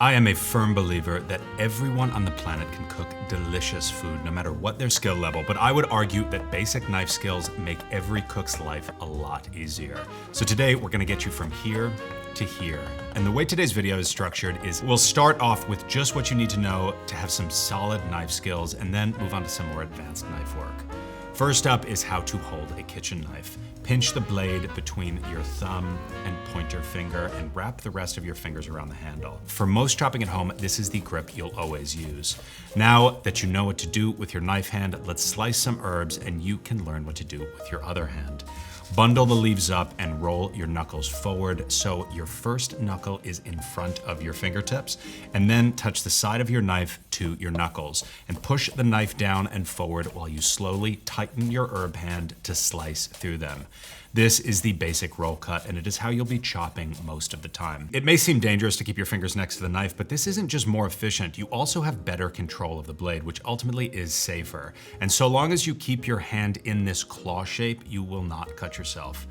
I am a firm believer that everyone on the planet can cook delicious food, no matter what their skill level, but I would argue that basic knife skills make every cook's life a lot easier. So today, we're gonna get you from here to here. And the way today's video is structured is we'll start off with just what you need to know to have some solid knife skills, and then move on to some more advanced knife work. First up is how to hold a kitchen knife. Pinch the blade between your thumb and pointer finger and wrap the rest of your fingers around the handle. For most chopping at home, this is the grip you'll always use. Now that you know what to do with your knife hand, let's slice some herbs and you can learn what to do with your other hand. Bundle the leaves up and roll your knuckles forward so your first knuckle is in front of your fingertips, and then touch the side of your knife to your knuckles and push the knife down and forward while you slowly tighten your herb hand to slice through them. This is the basic roll cut, and it is how you'll be chopping most of the time. It may seem dangerous to keep your fingers next to the knife, but this isn't just more efficient. You also have better control of the blade, which ultimately is safer. And so long as you keep your hand in this claw shape, you will not cut yourself.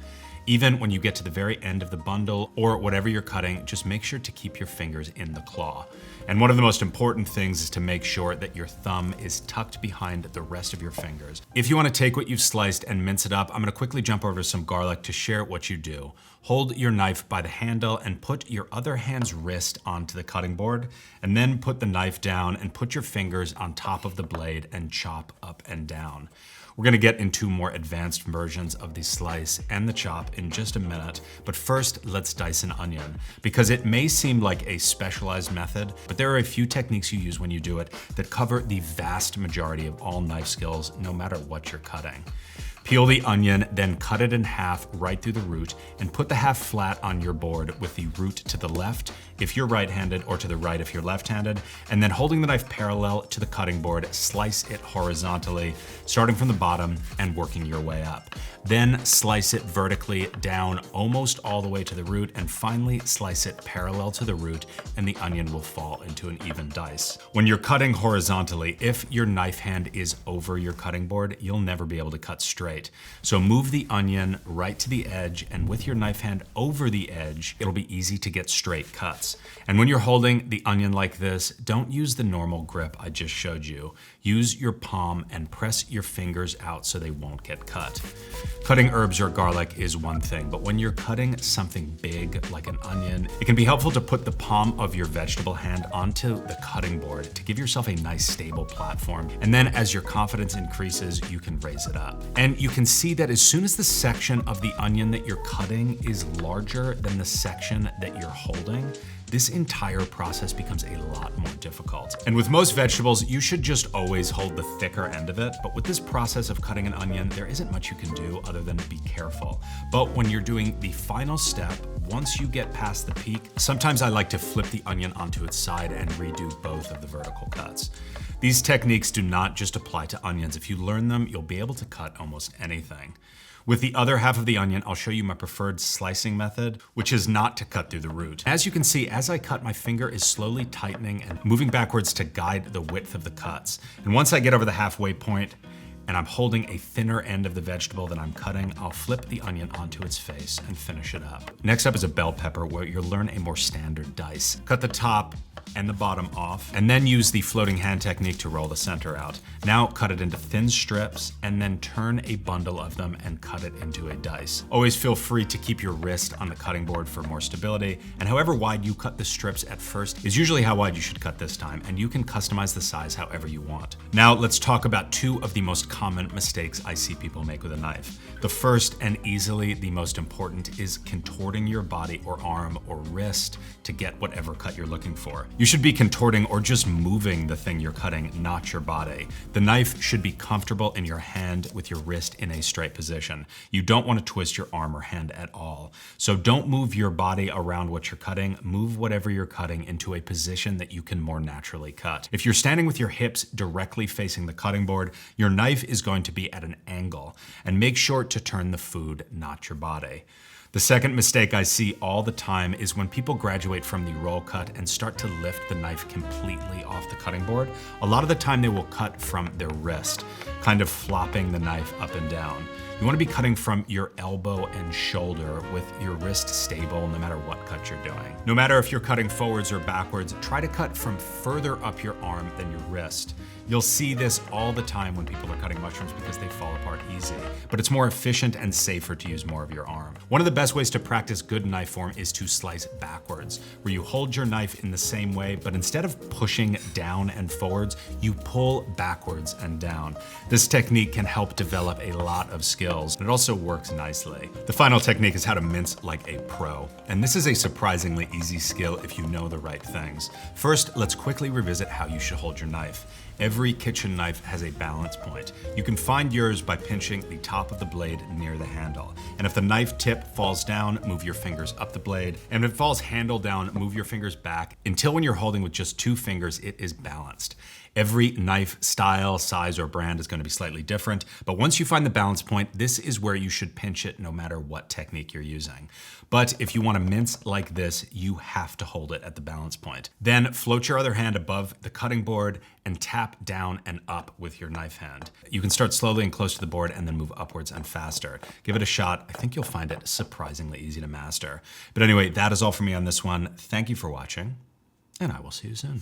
Even when you get to the very end of the bundle or whatever you're cutting, just make sure to keep your fingers in the claw. And one of the most important things is to make sure that your thumb is tucked behind the rest of your fingers. If you want to take what you've sliced and mince it up, I'm going to quickly jump over to some garlic to share what you do. Hold your knife by the handle and put your other hand's wrist onto the cutting board, and then put the knife down and put your fingers on top of the blade and chop up and down. We're gonna get into more advanced versions of the slice and the chop in just a minute, but first let's dice an onion, because it may seem like a specialized method, but there are a few techniques you use when you do it that cover the vast majority of all knife skills, no matter what you're cutting. Peel the onion, then cut it in half right through the root, and put the half flat on your board with the root to the left if you're right-handed, or to the right if you're left-handed, and then holding the knife parallel to the cutting board, slice it horizontally, starting from the bottom and working your way up. Then slice it vertically down almost all the way to the root, and finally slice it parallel to the root, and the onion will fall into an even dice. When you're cutting horizontally, if your knife hand is over your cutting board, you'll never be able to cut straight. So move the onion right to the edge, and with your knife hand over the edge, it'll be easy to get straight cuts. And when you're holding the onion like this, don't use the normal grip I just showed you. Use your palm and press your fingers out so they won't get cut. Cutting herbs or garlic is one thing, but when you're cutting something big like an onion, it can be helpful to put the palm of your vegetable hand onto the cutting board to give yourself a nice stable platform. And then as your confidence increases, you can raise it up. And you can see that as soon as the section of the onion that you're cutting is larger than the section that you're holding, this entire process becomes a lot more difficult. And with most vegetables, you should just always hold the thicker end of it. But with this process of cutting an onion, there isn't much you can do other than be careful. But when you're doing the final step, once you get past the peak, sometimes I like to flip the onion onto its side and redo both of the vertical cuts. These techniques do not just apply to onions. If you learn them, you'll be able to cut almost anything. With the other half of the onion, I'll show you my preferred slicing method, which is not to cut through the root. As you can see, as I cut, my finger is slowly tightening and moving backwards to guide the width of the cuts. And once I get over the halfway point, and I'm holding a thinner end of the vegetable that I'm cutting, I'll flip the onion onto its face and finish it up. Next up is a bell pepper, where you'll learn a more standard dice. Cut the top and the bottom off, and then use the floating hand technique to roll the center out. Now cut it into thin strips, and then turn a bundle of them and cut it into a dice. Always feel free to keep your wrist on the cutting board for more stability, and however wide you cut the strips at first is usually how wide you should cut this time, and you can customize the size however you want. Now let's talk about two of the most common mistakes I see people make with a knife. The first, and easily the most important, is contorting your body or arm or wrist to get whatever cut you're looking for. You should be contorting or just moving the thing you're cutting, not your body. The knife should be comfortable in your hand with your wrist in a straight position. You don't want to twist your arm or hand at all. So don't move your body around what you're cutting. Move whatever you're cutting into a position that you can more naturally cut. If you're standing with your hips directly facing the cutting board, your knife is going to be at an angle, and make sure to turn the food, not your body. The second mistake I see all the time is when people graduate from the roll cut and start to lift the knife completely off the cutting board. A lot of the time they will cut from their wrist, kind of flopping the knife up and down. You want to be cutting from your elbow and shoulder with your wrist stable no matter what cut you're doing. No matter if you're cutting forwards or backwards, try to cut from further up your arm than your wrist. You'll see this all the time when people are cutting mushrooms because they fall apart easy, but it's more efficient and safer to use more of your arm. One of the best ways to practice good knife form is to slice backwards, where you hold your knife in the same way, but instead of pushing down and forwards, you pull backwards and down. This technique can help develop a lot of skills, and it also works nicely. The final technique is how to mince like a pro, and this is a surprisingly easy skill if you know the right things. First, let's quickly revisit how you should hold your knife. Every kitchen knife has a balance point. You can find yours by pinching the top of the blade near the handle. And if the knife tip falls down, move your fingers up the blade. And if it falls handle down, move your fingers back until when you're holding with just 2 fingers, it is balanced. Every knife style, size, or brand is going to be slightly different, but once you find the balance point, this is where you should pinch it no matter what technique you're using. But if you want to mince like this, you have to hold it at the balance point. Then float your other hand above the cutting board and tap down and up with your knife hand. You can start slowly and close to the board and then move upwards and faster. Give it a shot. I think you'll find it surprisingly easy to master. But anyway, that is all for me on this one. Thank you for watching, and I will see you soon.